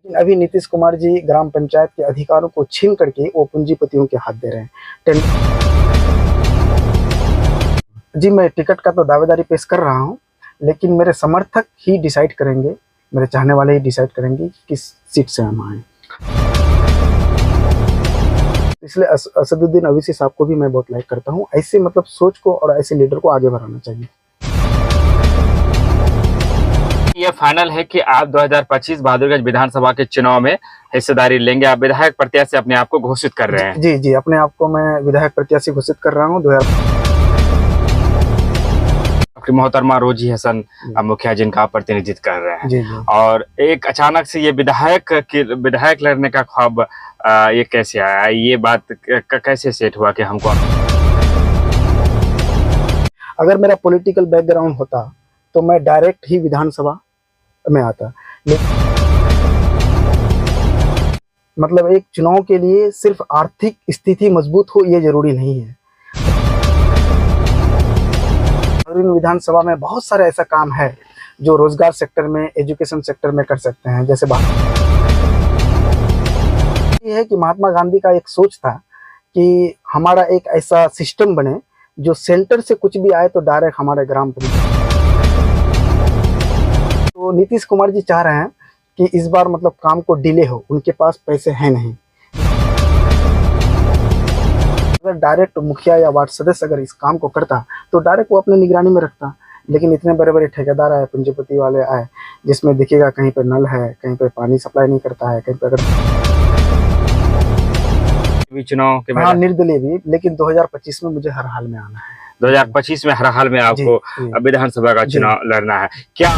अभी नीतीश कुमार जी ग्राम पंचायत के अधिकारों को छीन करके वो पूंजीपतियों के हाथ दे रहे हैं। जी, मैं टिकट का तो दावेदारी पेश कर रहा हूँ, लेकिन मेरे समर्थक ही डिसाइड करेंगे, मेरे चाहने वाले ही डिसाइड करेंगे कि किस सीट से हम आए। इसलिए असदुद्दीन ओवैसी साहब को भी मैं बहुत लाइक करता हूँ। ऐसे मतलब सोच को और ऐसे लीडर को आगे बढ़ाना चाहिए। ये फाइनल है कि आप 2025 बहादुरगंज विधानसभा के चुनाव में हिस्सेदारी लेंगे। आप विधायक प्रत्याशी अपने आप को घोषित कर रहे हैं। जी जी, अपने आप को मैं विधायक प्रत्याशी घोषित कर रहा हूँ। आपकी मोहतरमा रोजी हसन मुखिया जिनका आप प्रतिनिधित्व कर रहे हैं। जी जी। और एक अचानक से ये विधायक लड़ने का ख्वाब ये कैसे आया? ये बात कैसे सेट हुआ कि हमको? अगर मेरा पॉलिटिकल बैकग्राउंड होता तो मैं डायरेक्ट ही विधानसभा में आता। मतलब एक चुनाव के लिए सिर्फ आर्थिक स्थिति मजबूत हो ये जरूरी नहीं है। और इन विधानसभा में बहुत सारे ऐसा काम है जो रोजगार सेक्टर में, एजुकेशन सेक्टर में कर सकते हैं। जैसे बात ये है कि महात्मा गांधी का एक सोच था कि हमारा एक ऐसा सिस्टम बने जो सेंटर से कुछ भी आए तो डायरेक्ट हमारे ग्राम पंचायत। तो नीतीश कुमार जी चाह रहे हैं कि इस बार मतलब काम को डिले हो, उनके पास पैसे हैं नहीं। अगर डायरेक्ट मुखिया या वार्ड सदस्य अगर इस काम को करता तो डायरेक्ट वो अपने निगरानी में रखता। लेकिन इतने बड़े बड़े ठेकेदार आए, पूंजीपति वाले आए, जिसमें देखिएगा कहीं पे नल है, कहीं पे पानी सप्लाई नहीं करता है, कहीं पे अगर चुनाव के हाँ निर्दलीय भी। लेकिन 2025 में मुझे हर हाल में आना है। 2025 में हर हाल में आपको विधानसभा का चुनाव लड़ना है क्या?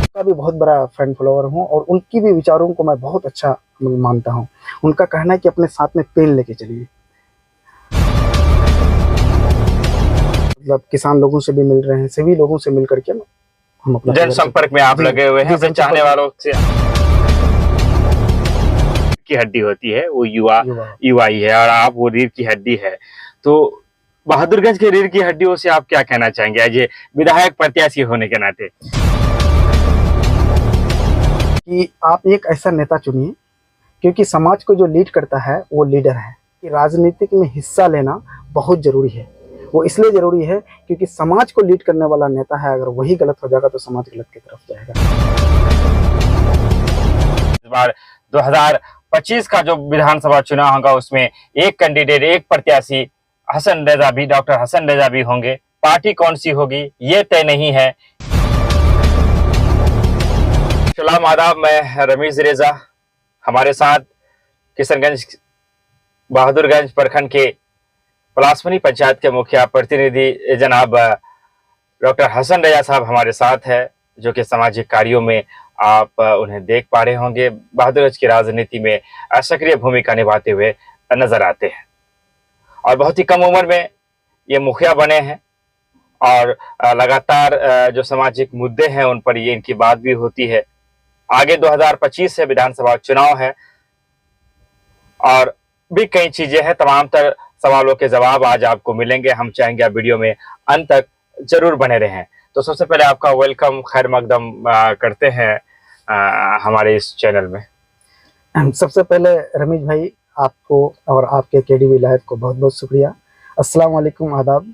का भी बहुत बड़ा फैन फॉलोवर हूँ और उनकी भी विचारों को मैं बहुत अच्छा मानता हूँ। उनका कहना है कि अपने साथ में पेन लेके चलिए। मतलब किसान लोगों से भी मिल रहे हैं, सभी लोगों से मिल करके हम अपना जनसंपर्क में आप लगे हुए हैं। अपने चाहने वालों से की हड्डी होती है वो युवा ही है और आप वो रीढ़ की हड्डी है। तो बहादुरगंज के रीढ़ की हड्डियों से आप क्या कहना चाहेंगे एज ए विधायक प्रत्याशी होने के नाते? कि आप एक ऐसा नेता चुनिए, क्योंकि समाज को जो लीड करता है वो लीडर है। कि राजनीतिक में हिस्सा लेना बहुत जरूरी है। वो इसलिए जरूरी है क्योंकि समाज को लीड करने वाला नेता है, अगर वही गलत हो जाएगा तो समाज गलत की तरफ जाएगा। इस बार 2025 का जो विधानसभा चुनाव होगा उसमें एक कैंडिडेट, एक प्रत्याशी डॉक्टर हसन रेजा भी होंगे। पार्टी कौन सी होगी ये तय नहीं है। सलाम आदाब, मैं रमीज रेजा। हमारे साथ किशनगंज बहादुरगंज प्रखंड के पलासमनी पंचायत के मुखिया प्रतिनिधि जनाब डॉक्टर हसन रेजा साहब हमारे साथ है, जो कि सामाजिक कार्यों में आप उन्हें देख पा रहे होंगे। बहादुरगंज की राजनीति में सक्रिय भूमिका निभाते हुए नजर आते हैं और बहुत ही कम उम्र में ये मुखिया बने हैं और लगातार जो सामाजिक मुद्दे हैं उन पर ये इनकी बात भी होती है। आगे 2025 से विधानसभा चुनाव है और भी कई चीजें हैं। तमाम तर सवालों के जवाब आज आपको मिलेंगे। हम चाहेंगे आप वीडियो में अंत तक जरूर बने रहें। तो सबसे पहले आपका वेलकम, खैर मकदम करते हैं हमारे इस चैनल में। सबसे पहले रमीज भाई, आपको और आपके केडीवी लाइव को बहुत बहुत शुक्रिया। अस्सलाम वालेकुम, आदाब।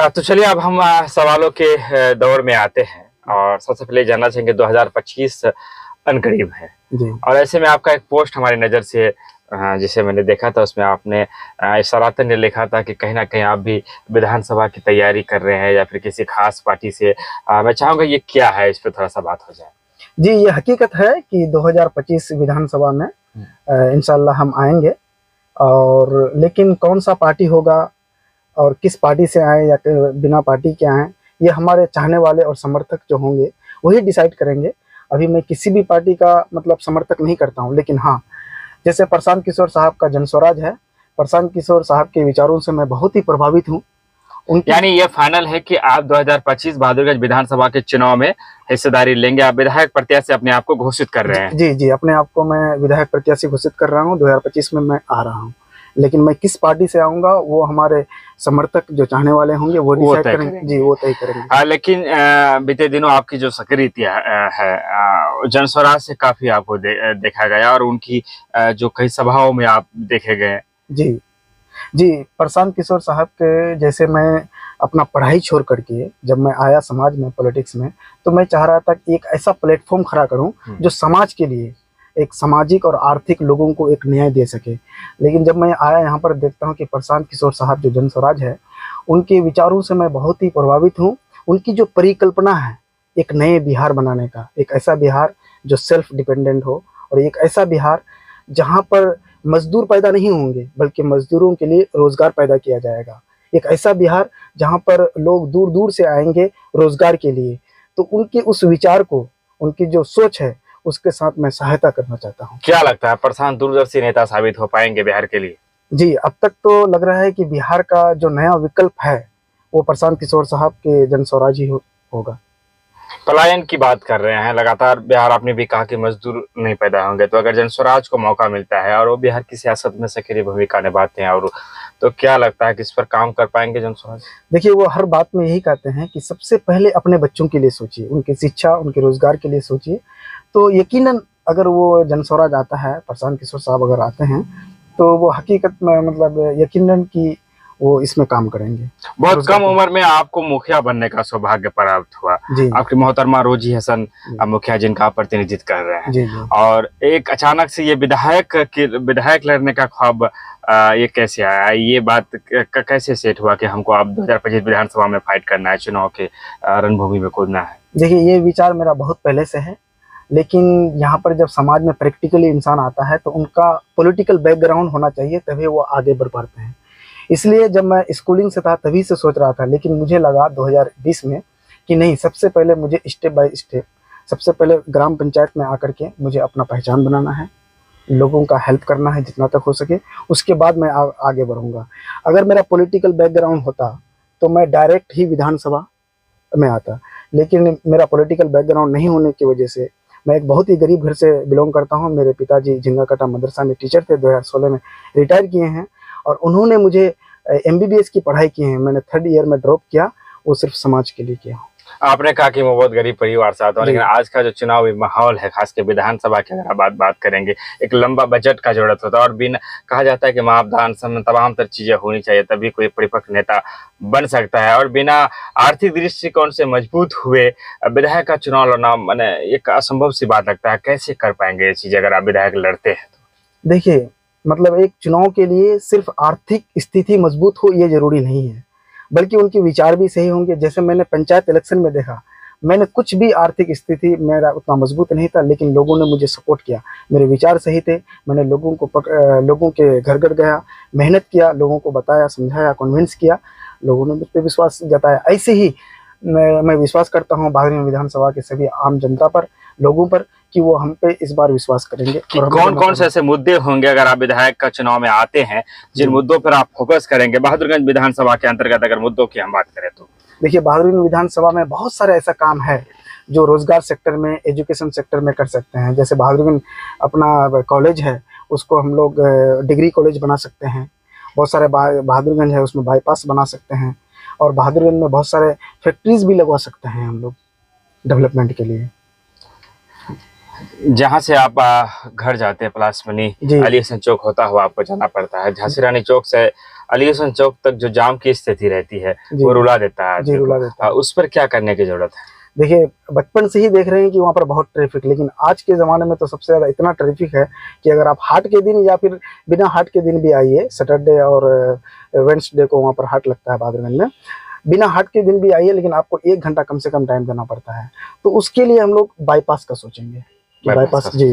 तो चलिए अब हम सवालों के दौर में आते हैं और सबसे पहले जानना चाहेंगे 2025 अनकरीब है जी। और ऐसे में आपका एक पोस्ट हमारी नज़र से जिसे मैंने देखा था उसमें आपने इशारातन ने लिखा था कि कहीं ना कहीं आप भी विधानसभा की तैयारी कर रहे हैं या फिर किसी खास पार्टी से। मैं चाहूँगा ये क्या है, इस पर थोड़ा सा बात हो जाए। जी, ये हकीकत है कि 2025 विधानसभा में इंशाल्लाह हम आएंगे, और लेकिन कौन सा पार्टी होगा और किस पार्टी से आए या बिना पार्टी के आए, ये हमारे चाहने वाले और समर्थक जो होंगे वही डिसाइड करेंगे। अभी मैं किसी भी पार्टी का मतलब समर्थक नहीं करता हूँ, लेकिन हाँ, जैसे प्रशांत किशोर साहब का जनस्वराज है, प्रशांत किशोर साहब के विचारों से मैं बहुत ही प्रभावित हूँ। यानी ये फाइनल है कि आप 2025 बहादुरगंज विधानसभा के चुनाव में हिस्सेदारी लेंगे। आप विधायक प्रत्याशी अपने आप को घोषित कर रहे हैं? जी जी, अपने आप को मैं विधायक प्रत्याशी घोषित कर रहा हूँ। 2025 में मैं आ रहा हूँ लेकिन मैं किस पार्टी से आऊंगा वो हमारे समर्थक जो चाहने वाले होंगे वो डिसाइड तय करेंगे। जी, वो तय करेंगे। लेकिन बीते दिनों आपकी जो सक्रियता है जन स्वराज से काफी आपको देखा गया और उनकी जो कई सभाओं में आप देखे गए। जी जी, प्रशांत किशोर साहब के जैसे मैं अपना पढ़ाई छोड़ करके जब मैं आया समाज में, पॉलिटिक्स में, तो मैं चाह रहा था कि एक ऐसा प्लेटफॉर्म खड़ा करूं जो समाज के लिए एक सामाजिक और आर्थिक लोगों को एक न्याय दे सके। लेकिन जब मैं आया यहाँ पर देखता हूँ कि प्रशांत किशोर साहब जो जन स्वराज है, उनके विचारों से मैं बहुत ही प्रभावित हूँ। उनकी जो परिकल्पना है एक नए बिहार बनाने का, एक ऐसा बिहार जो सेल्फ डिपेंडेंट हो और एक ऐसा बिहार जहाँ पर मजदूर पैदा नहीं होंगे बल्कि मजदूरों के लिए रोजगार पैदा किया जाएगा। एक ऐसा बिहार जहाँ पर लोग दूर दूर से आएंगे रोजगार के लिए। तो उनके उस विचार को, उनकी जो सोच है, उसके साथ मैं सहायता करना चाहता हूँ। क्या लगता है प्रशांत दूरदर्शी नेता साबित हो पाएंगे बिहार के लिए? जी, अब तक तो लग रहा है कि बिहार का जो नया विकल्प है वो प्रशांत किशोर साहब के जन स्वराज ही होगा। पलायन की बात कर रहे हैं लगातार बिहार, आपने भी कहा कि मजदूर नहीं पैदा होंगे, तो अगर जन स्वराज को मौका मिलता है और वो बिहार की सियासत में सक्रिय भूमिका निभाते हैं और तो क्या लगता है कि इस पर काम कर पाएंगे जन स्वराज? देखिए, वो हर बात में यही कहते हैं कि सबसे पहले अपने बच्चों के लिए सोचिए, उनकी शिक्षा, उनके रोजगार के लिए सोचिए। तो यकीनन अगर वो जन स्वराज आता है, प्रशांत किशोर साहब अगर आते हैं, तो वो हकीकत में मतलब यकीनन कि वो इसमें काम करेंगे। बहुत कम उम्र में आपको मुखिया बनने का सौभाग्य प्राप्त हुआ। जी, आपकी मोहतरमा रोजी हसन मुखिया जिनका आप प्रतिनिधित्व कर रहे हैं। जी, जी। और एक अचानक से ये विधायक लड़ने का ख्वाब ये कैसे आया? ये बात कैसे सेट हुआ कि हमको आप 2025 विधानसभा में फाइट करना है, चुनाव के रणभूमि में कूदना है? देखिए, ये विचार मेरा बहुत पहले से है, लेकिन यहाँ पर जब समाज में प्रैक्टिकली इंसान आता है तो उनका पॉलिटिकल बैकग्राउंड होना चाहिए, तभी वो आगे बढ़ पाते हैं। इसलिए जब मैं स्कूलिंग से था तभी से सोच रहा था, लेकिन मुझे लगा 2020 में कि नहीं, सबसे पहले मुझे स्टेप बाय स्टेप, सबसे पहले ग्राम पंचायत में आकर के मुझे अपना पहचान बनाना है, लोगों का हेल्प करना है जितना तक हो सके, उसके बाद मैं आगे बढ़ूंगा। अगर मेरा पॉलिटिकल बैकग्राउंड होता तो मैं डायरेक्ट ही विधानसभा में आता, लेकिन मेरा पॉलिटिकल बैकग्राउंड नहीं होने की वजह से मैं एक बहुत ही गरीब घर से बिलोंग करता हूं। मेरे पिताजी झिंगाकटा मदरसा में टीचर थे, 2016 में रिटायर किए हैं और उन्होंने मुझे MBBS की पढ़ाई की है। मैंने 3rd ईयर में ड्रॉप किया, वो सिर्फ समाज के लिए किया। आपने कहा कि मैं बहुत गरीब परिवार से आता हूँ, लेकिन आज का जो चुनावी माहौल है, खास के विधानसभा की अगर बात करेंगे, एक लंबा बजट का जरूरत होता है और बिना, कहा जाता है कि महापदान समय तमाम तर चीजें होनी चाहिए तभी कोई परिपक्व नेता बन सकता है, और बिना आर्थिक दृष्टिकोण से मजबूत हुए विधायक का चुनाव लड़ना मैंने एक असंभव सी बात लगता है। कैसे कर पाएंगे ये चीजें अगर आप विधायक लड़ते हैं तो? देखिए, मतलब एक चुनाव के लिए सिर्फ आर्थिक स्थिति मजबूत हो ये जरूरी नहीं है, बल्कि उनके विचार भी सही होंगे। जैसे मैंने पंचायत इलेक्शन में देखा, मैंने कुछ भी आर्थिक स्थिति मेरा उतना मजबूत नहीं था, लेकिन लोगों ने मुझे सपोर्ट किया, मेरे विचार सही थे। मैंने लोगों के घर घर गया, मेहनत किया, लोगों को बताया, समझाया, कन्विंस किया, लोगों ने मुझ पर विश्वास जताया। ऐसे ही मैं विश्वास करता हूँ बहादुरगंज विधानसभा के सभी आम जनता पर, लोगों पर, कि वो हम पे इस बार विश्वास करेंगे। कि कौन कौन से ऐसे मुद्दे होंगे अगर आप विधायक का चुनाव में आते हैं जिन मुद्दों पर आप फोकस करेंगे बहादुरगंज विधानसभा के अंतर्गत? अगर मुद्दों की हम बात करें तो देखिए, बहादुरगंज विधानसभा में बहुत सारे ऐसा काम है जो रोजगार सेक्टर में, एजुकेशन सेक्टर में कर सकते हैं। जैसे बहादुरगंज अपना कॉलेज है, उसको हम लोग डिग्री कॉलेज बना सकते हैं। बहुत सारे बहादुरगंज है, उसमें बाईपास बना सकते हैं, और बहादुरगंज में बहुत सारे फैक्ट्रीज भी लगवा सकते हैं हम लोग डेवलपमेंट के लिए। जहाँ से आप घर जाते हैं पलासमनी अली हसन चौक होता हुआ आपको जाना पड़ता है, झांसी रानी चौक से अली हसन चौक तक जो जाम की स्थिति रहती है वो रुला देता है। जी, रुला देता है। उस पर क्या करने की जरूरत है? देखिए, बचपन से ही देख रहे हैं कि वहाँ पर बहुत ट्रैफिक, लेकिन आज के ज़माने में तो सबसे ज़्यादा इतना ट्रैफिक है कि अगर आप हाट के दिन या फिर बिना हाट के दिन भी आइए, सैटरडे और वेडनेसडे को वहाँ पर हाट लगता है बहादुरगंज में, बिना हाट के दिन भी आइए, लेकिन आपको 1 घंटा कम से कम टाइम देना पड़ता है। तो उसके लिए हम लोग बाईपास का सोचेंगे। बाईपास जी,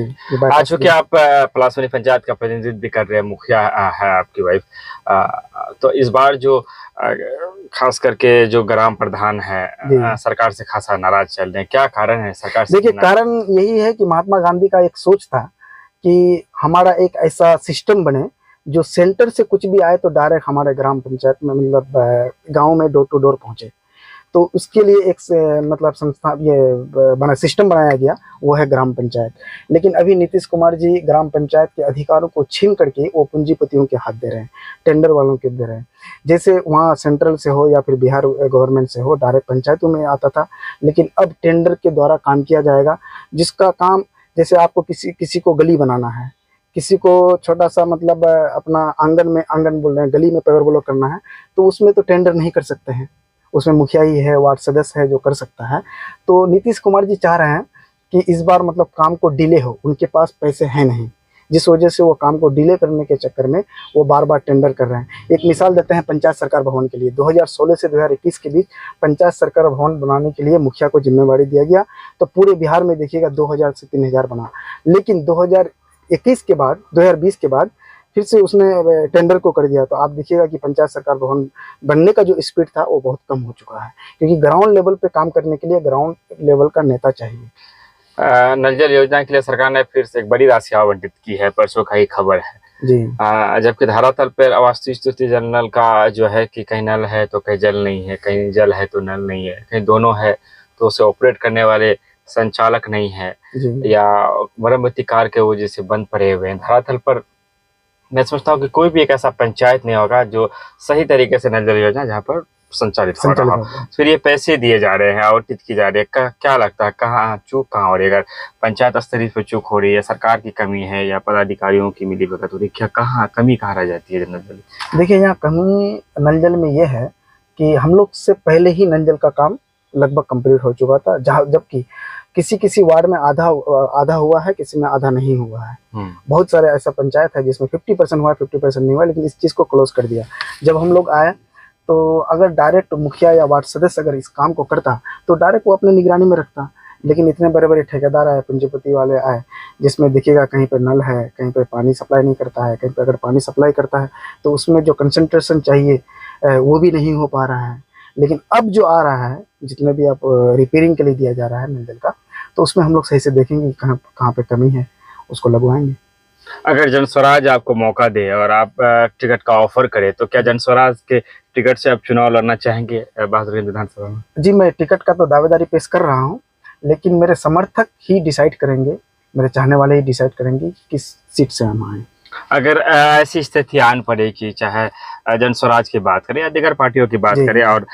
आज चूंकि आप पलासमनी पंचायत का प्रतिनिधित्व भी कर रहे हैं, मुखिया है आपकी वाइफ, तो इस बार जो खास करके जो ग्राम प्रधान है सरकार से खासा नाराज चल रहे हैं, क्या कारण है सरकार से? देखिए, कारण यही है कि महात्मा गांधी का एक सोच था कि हमारा एक ऐसा सिस्टम बने जो सेंटर से कुछ भी आए तो डायरेक्ट हमारे ग्राम पंचायत में, मतलब गांव में डोर टू डोर पहुंचे। तो उसके लिए एक मतलब संस्था ये बना सिस्टम बनाया गया, वो है ग्राम पंचायत। लेकिन अभी नीतीश कुमार जी ग्राम पंचायत के अधिकारों को छीन करके वो पूंजीपतियों के हाथ दे रहे हैं, टेंडर वालों के दे रहे हैं। जैसे वहाँ सेंट्रल से हो या फिर बिहार गवर्नमेंट से हो, डायरेक्ट पंचायतों में आता था, लेकिन अब टेंडर के द्वारा काम किया जाएगा। जिसका काम, जैसे आपको किसी को गली बनाना है, किसी को छोटा सा मतलब अपना आंगन बोल रहे हैं, गली में पेवर ब्लॉक करना है, तो उसमें तो टेंडर नहीं कर सकते हैं, उसमें मुखिया ही है, वार्ड सदस्य है जो कर सकता है। तो नीतीश कुमार जी चाह रहे हैं कि इस बार मतलब काम को डिले हो, उनके पास पैसे हैं नहीं, जिस वजह से वो काम को डिले करने के चक्कर में वो बार बार टेंडर कर रहे हैं। एक मिसाल देते हैं पंचायत सरकार भवन के लिए, 2016 से 2021 के बीच पंचायत सरकार भवन बनाने के लिए मुखिया को जिम्मेवारी दिया गया, तो पूरे बिहार में देखिएगा 2000 से 3000 बना। लेकिन 2021 के बाद, 2020 के बाद फिर से उसने टेंडर को कर दिया, तो आप देखिएगा कि पंचायत सरकार भवन बनने का जो स्पीड था वो बहुत कम हो चुका है, क्योंकि ग्राउंड लेवल पे काम करने के लिए ग्राउंड लेवल का नेता चाहिए। नल जल योजना के लिए सरकार ने फिर से एक बड़ी राशि आवंटित की है, परसों का ही खबर है जी। जबकि धरातल पर अवास्तविक जल नल का जो है कि कहीं नल है तो कहीं जल नहीं है, कहीं जल है तो नल नहीं है, कहीं दोनों है तो उसे ऑपरेट करने वाले संचालक नहीं है, या मरम्मती कार्य के वजह से बंद पड़े हुए हैं। धरातल पर मैं समझता हूँ कि कोई भी एक ऐसा पंचायत नहीं होगा जो सही तरीके से नल जल योजना जहाँ पर संचालित हो रहा हो। फिर ये पैसे दिए जा रहे हैं, आवंटित की जा रही है, क्या लगता है कहाँ चूक कहाँ हो रही है? अगर पंचायत स्तर पर चूक हो रही है, सरकार की कमी है या पदाधिकारियों की मिलीभगत हो रही है, क्या कमी कहाँ रह जाती है नल जल? देखिए, यहाँ कमी नल जल में ये है कि हम लोग से पहले ही नल जल का काम लगभग कंप्लीट हो चुका था, जबकि किसी वार्ड में आधा हुआ है, किसी में आधा नहीं हुआ है। बहुत सारे ऐसा पंचायत है जिसमें 50% हुआ, 50% नहीं हुआ, लेकिन इस चीज़ को क्लोज कर दिया। जब हम लोग आए तो अगर डायरेक्ट मुखिया या वार्ड सदस्य अगर इस काम को करता तो डायरेक्ट वो अपने निगरानी में रखता, लेकिन इतने बड़े बड़े ठेकेदार आए, पूंजीपति वाले आए, जिसमें देखिएगा कहीं पर नल है, कहीं पर पानी सप्लाई नहीं करता है, कहीं पर अगर पानी सप्लाई करता है तो उसमें जो कंसंट्रेशन चाहिए वो भी नहीं हो पा रहा है। लेकिन अब जो आ रहा है, जितने भी आप रिपेयरिंग के लिए दिया जा रहा है नल जल का, तो उसमें हम लोग सही से देखेंगे कहाँ पे कमी है, उसको लगवाएंगे। अगर जनस्वराज आपको मौका दे और आप टिकट का ऑफर करें तो क्या जनस्वराज के टिकट से आप चुनाव लड़ना चाहेंगे बहादुरगंज विधानसभा में? जी, मैं टिकट का तो दावेदारी पेश कर रहा हूँ, लेकिन मेरे समर्थक ही डिसाइड करेंगे, मेरे चाहने वाले ही डिसाइड करेंगे किस सीट से हम आए। अगर ऐसी स्थिति आन पड़े कि चाहे जनस्वराज की बात करें या दीगर पार्टियों की बात करें और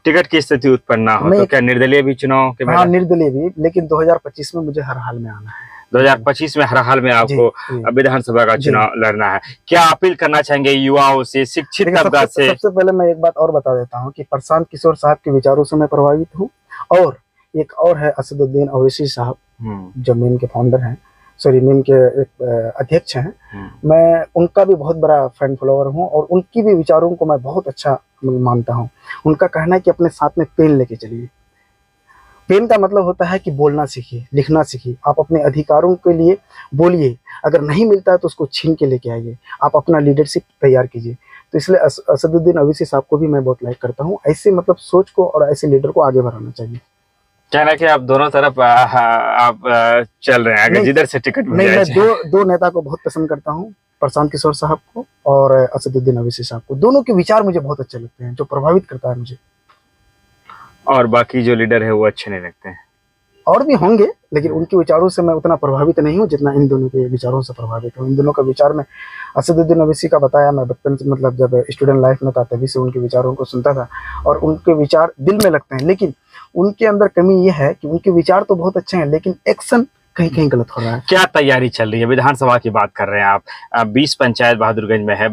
टिकट की स्थिति उत्पन्न ना हो, तो क्या निर्दलीय भी चुनाव के? हाँ, निर्दलीय भी, लेकिन 2025 में मुझे हर हाल में आना है। 2025 में हर हाल में आपको विधानसभा का चुनाव लड़ना है। क्या अपील करना चाहेंगे युवाओं से, शिक्षित तबका से? सबसे पहले मैं एक बात और बता देता हूँ कि प्रशांत किशोर साहब के विचारों से मैं प्रभावित हूँ, और एक और है असदुद्दीन ओवैसी साहब, जो मीम के फाउंडर हैं, मीम के एक अध्यक्ष हैं। मैं उनका भी बहुत बड़ा फैन फॉलोअर हूँ और उनकी भी विचारों को मैं बहुत अच्छा मानता हूँ। उनका कहना है कि अपने साथ में पेन लेके चलिए। पेन का मतलब होता है कि बोलना सीखिए, लिखना सीखिए, आप अपने अधिकारों के लिए बोलिए, अगर नहीं मिलता है तो उसको छीन के लेके आइए, आप अपना लीडरशिप तैयार कीजिए। तो इसलिए असदुद्दीन ओवैसी साहब को भी मैं बहुत लाइक करता हूँ। ऐसे मतलब सोच को और ऐसे लीडर को आगे बढ़ाना चाहिए। कहना कि आप दोनों तरफ आप चल रहे हैं, अगर जिधर से टिकट मिल जाए। मैं दो नेता को बहुत पसंद करता हूँ, प्रशांत किशोर साहब को और असदुद्दीन ओवैसी साहब को। दोनों के विचार मुझे बहुत अच्छे लगते हैं, जो प्रभावित करता है मुझे। और बाकी जो लीडर है वो अच्छे नहीं लगते हैं? और भी होंगे, लेकिन उनके विचारों से मैं उतना प्रभावित नहीं हूँ जितना इन दोनों के विचारों से प्रभावित हूँ। इन दोनों का विचार में असदुद्दीन ओवैसी का बताया, मैं बचपन से मतलब जब स्टूडेंट लाइफ में था तभी से उनके विचारों को सुनता था और उनके विचार दिल में लगते हैं। लेकिन उनके अंदर कमी ये है कि उनके विचार तो बहुत अच्छे हैं, लेकिन एक्शन कहीं कहीं गलत हो रहा है। क्या तैयारी चल रही है? विधानसभा की बात कर रहे हैं आप, 20 पंचायत बहादुरगंज में है,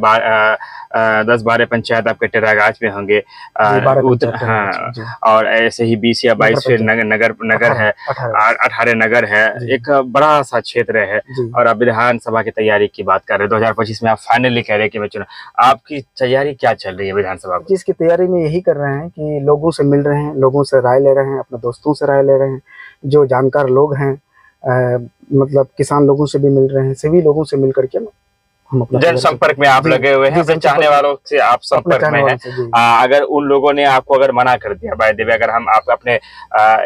10-12 पंचायत आपके टेरागाज में होंगे, हाँ, और ऐसे ही 20 या 22 नगर है, 18 नगर है, एक बड़ा सा क्षेत्र है। और आप विधानसभा की तैयारी की बात कर रहे हैं, 2025 में आप फाइनली कह रहे हैं कि मैं चुनाव, आपकी तैयारी क्या चल रही है विधानसभा की? इसकी तैयारी में यही कर रहे हैं कि लोगों से मिल रहे हैं, लोगों से राय ले रहे हैं, अपने दोस्तों से राय ले रहे हैं, जो जानकार लोग हैं, मतलब किसान लोगों से भी मिल रहे हैं, सभी लोगों से मिल करके हम अपना जनसंपर्क में आप लगे हुए हैं, अपने चाहने वालों से आप संपर्क में हैं। अगर उन लोगों ने आपको अगर मना कर दिया, बाय द वे, अगर हम आप अपने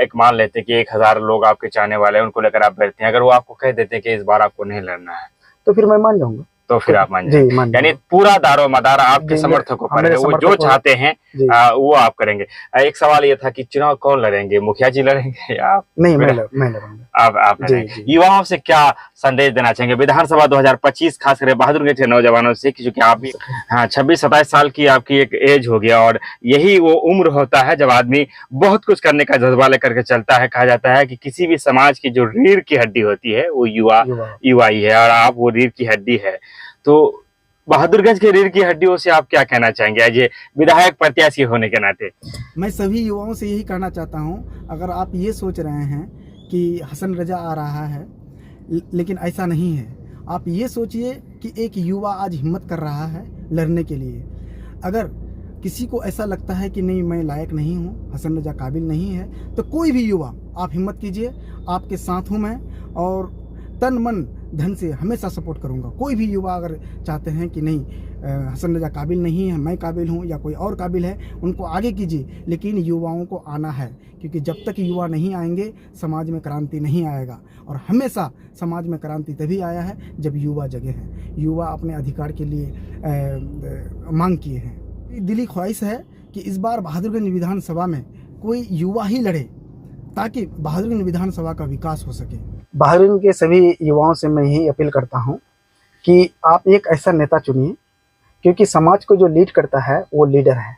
एक मान लेते हैं कि 1000 लोग आपके चाहने वाले हैं, उनको लेकर आप बैठते हैं, अगर वो आपको कह देते हैं कि इस बार आपको नहीं लड़ना है, तो फिर मैं मान जाऊंगा। तो फिर आप मान जी जाएंगे। मान यानी जाएंगे। पूरा दारो मदार आपके जी, समर्थकों पर मेरे है, वो जो समर्थकों- चाहते हैं जी वो आप करेंगे। एक सवाल ये था कि चुनाव कौन लड़ेंगे, मुखिया जी लड़ेंगे या आप? नहीं, मैं लड़ूंगा। आप जी लड़ेंगे। जी युवाओं से क्या संदेश देना चाहेंगे विधानसभा 2025, खास करके बहादुरगंज के नौजवानों से, कि चूंकि आप भी 26-27 साल की आपकी एक एज हो गया और यही वो उम्र होता है जब आदमी बहुत कुछ करने का जज्बा लेकर के चलता है। कहा जाता है कि किसी भी समाज की जो रीढ़ की हड्डी होती है वो युवा ही है, और आप वो रीढ़ की हड्डी है। तो बहादुरगंज के रीढ़ की हड्डियों से आप क्या कहना चाहेंगे एज ए विधायक प्रत्याशी होने के नाते? मैं सभी युवाओं से यही कहना चाहता हूँ, अगर आप ये सोच रहे हैं कि हसन रजा आ रहा है, लेकिन ऐसा नहीं है। आप ये सोचिए कि एक युवा आज हिम्मत कर रहा है लड़ने के लिए। अगर किसी को ऐसा लगता है कि नहीं मैं लायक नहीं हूँ, हसन रजा काबिल नहीं है, तो कोई भी युवा आप हिम्मत कीजिए, आपके साथ हूँ मैं, और तन मन धन से हमेशा सपोर्ट करूँगा। कोई भी युवा अगर चाहते हैं कि नहीं हसन रजा काबिल नहीं है, मैं काबिल हूँ या कोई और काबिल है, उनको आगे कीजिए, लेकिन युवाओं को आना है, क्योंकि जब तक युवा नहीं आएंगे समाज में क्रांति नहीं आएगा। और हमेशा समाज में क्रांति तभी आया है जब युवा जगे हैं, युवा अपने अधिकार के लिए मांग किए हैं। दिली ख्वाहिश है कि इस बार बहादुरगंज विधानसभा में कोई युवा ही लड़े, ताकि बहादुरगंज विधानसभा का विकास हो सके। बहादुरगंज के सभी युवाओं से मैं यही अपील करता हूँ कि आप एक ऐसा नेता चुनिए, क्योंकि समाज को जो लीड करता है वो लीडर है,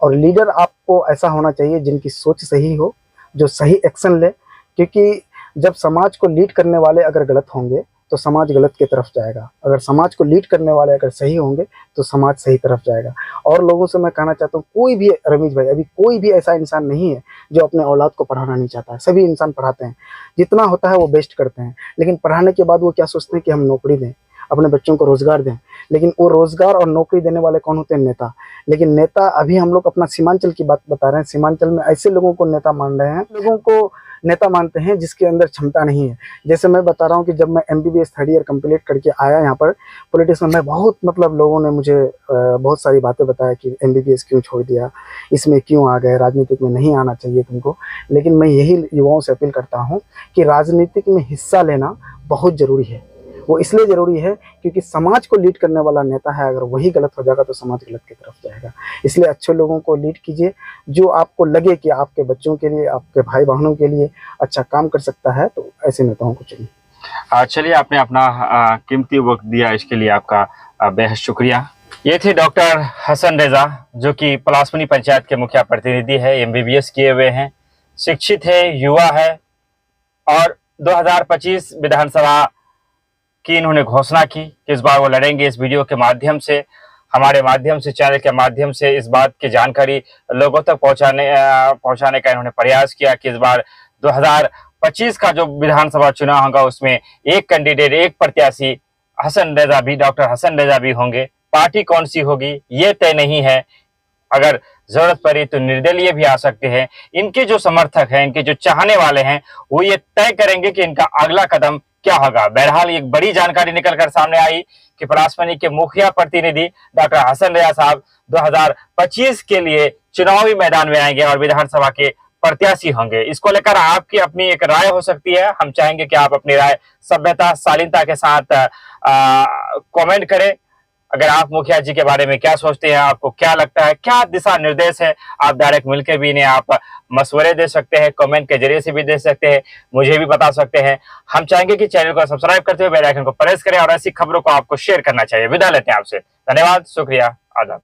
और लीडर आपको ऐसा होना चाहिए जिनकी सोच सही हो, जो सही एक्शन ले। क्योंकि जब समाज को लीड करने वाले अगर गलत होंगे तो समाज गलत की तरफ जाएगा, अगर समाज को लीड करने वाले अगर सही होंगे तो समाज सही तरफ जाएगा। और लोगों से मैं कहना चाहता हूँ, कोई भी, रमेश भाई, अभी कोई भी ऐसा इंसान नहीं है जो अपने औलाद को पढ़ाना नहीं चाहता है। सभी इंसान पढ़ाते हैं, जितना होता है वो बेस्ट करते हैं, लेकिन पढ़ाने के बाद वो क्या सोचते हैं कि हम नौकरी दें, अपने बच्चों को रोजगार दें। लेकिन वो रोजगार और नौकरी देने वाले कौन होते हैं? नेता। लेकिन नेता, अभी हम लोग अपना सीमांचल की बात बता रहे हैं, सीमांचल में ऐसे लोगों को नेता मान रहे हैं, लोगों को नेता मानते हैं जिसके अंदर क्षमता नहीं है। जैसे मैं बता रहा हूँ कि जब मैं MBBS 3rd ईयर कंप्लीट करके आया यहाँ पर पॉलिटिक्स में, मैं बहुत, मतलब लोगों ने मुझे बहुत सारी बातें बताया कि MBBS क्यों छोड़ दिया, इसमें क्यों आ गए, राजनीतिक में नहीं आना चाहिए तुमको। लेकिन मैं यही युवाओं से अपील करता हूँ कि राजनीतिक में हिस्सा लेना बहुत ज़रूरी है। वो इसलिए ज़रूरी है क्योंकि समाज को लीड करने वाला नेता है, अगर वही गलत हो जाएगा तो समाज गलत की तरफ जाएगा। इसलिए अच्छे लोगों को लीड कीजिए, जो आपको लगे कि आपके बच्चों के लिए, आपके भाई बहनों के लिए अच्छा काम कर सकता है, तो ऐसे नेताओं को चुनिए। चलिए, आपने अपना कीमती वक्त दिया, इसके लिए आपका बेहद शुक्रिया। ये थे डॉक्टर हसन रेजा, जो कि पलासमनी पंचायत के मुखिया प्रतिनिधि है, MBBS किए हुए हैं, शिक्षित है, युवा है, और 2025 विधानसभा की इन्होंने घोषणा की कि इस बार वो लड़ेंगे। इस वीडियो के माध्यम से, हमारे माध्यम से, चैनल के माध्यम से इस बात की जानकारी लोगों तक पहुंचाने का इन्होंने प्रयास किया कि इस बार 2025 का जो विधानसभा चुनाव होगा उसमें एक कैंडिडेट, एक प्रत्याशी हसन रेजा भी, डॉक्टर हसन रेजा भी होंगे। पार्टी कौन सी होगी ये तय नहीं है, अगर जरूरत पड़ी तो निर्दलीय भी आ सकते हैं। इनके जो समर्थक हैं, इनके जो चाहने वाले हैं, वो ये तय करेंगे कि इनका अगला कदम क्या होगा। बहरहाल एक बड़ी जानकारी निकलकर सामने आई कि पलासमनी के मुखिया प्रतिनिधि डॉक्टर हसन रेजा साहब 2025 के लिए चुनावी मैदान में आएंगे और विधानसभा के प्रत्याशी होंगे। इसको लेकर आपकी अपनी एक राय हो सकती है। हम चाहेंगे कि आप अपनी राय सभ्यता, शालीनता के साथ कमेंट करें। अगर आप मुखिया जी के बारे में क्या सोचते हैं, आपको क्या लगता है, क्या दिशा निर्देश है, आप डायरेक्ट मिलकर भी इन्हें आप मशवरे दे सकते हैं, कमेंट के जरिए से भी दे सकते हैं, मुझे भी बता सकते हैं। हम चाहेंगे कि चैनल को सब्सक्राइब करते हुए बेल आइकन को प्रेस करें और ऐसी खबरों को आपको शेयर करना चाहिए। विदा लेते हैं आपसे, धन्यवाद, शुक्रिया, आदाब।